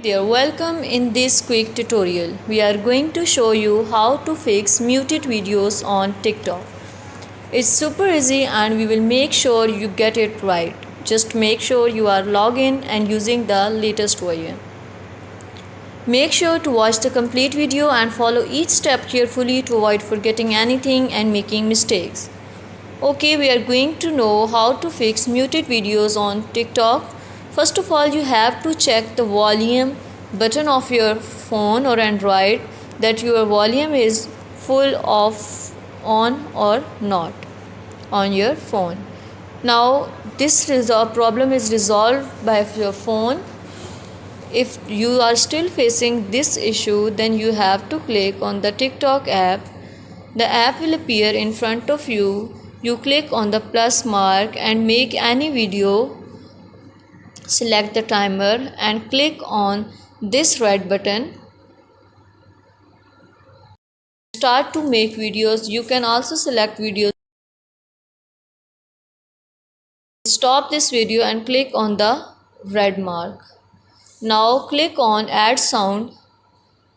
There, welcome in this quick tutorial. We are going to show you how to fix muted videos on TikTok. It's super easy and we will make sure you get it right. Just make sure you are logged in and using the latest version. Make sure to watch the complete video and follow each step carefully to avoid forgetting anything and making mistakes. Okay, we are going to know how to fix muted videos on TikTok. First of all, you have to check the volume button of your phone or Android that your volume is full of on or not on your phone. Now, this problem is resolved by your phone. If you are still facing this issue, then you have to click on the TikTok app. The app will appear in front of you. You click on the plus mark and make any video. Select the timer and click on this red button. Start to make videos. You can also select videos. Stop this video and click on the red mark. Now click on add sound.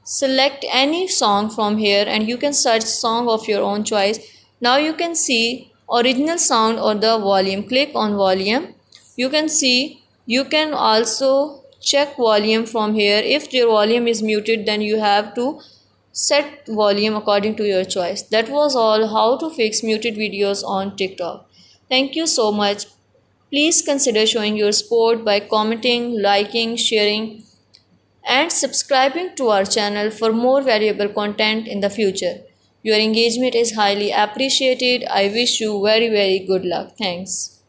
Select any song from here and you can search song of your own choice. Now you can see original sound or the volume. Click on volume. You can see you can also check volume from here. If your volume is muted, then you have to set volume according to your choice. That was all how to fix muted videos on TikTok. Thank you so much. Please consider showing your support by commenting, liking, sharing and subscribing to our channel for more valuable content in the future. Your engagement is highly appreciated. I wish you very good luck. Thanks.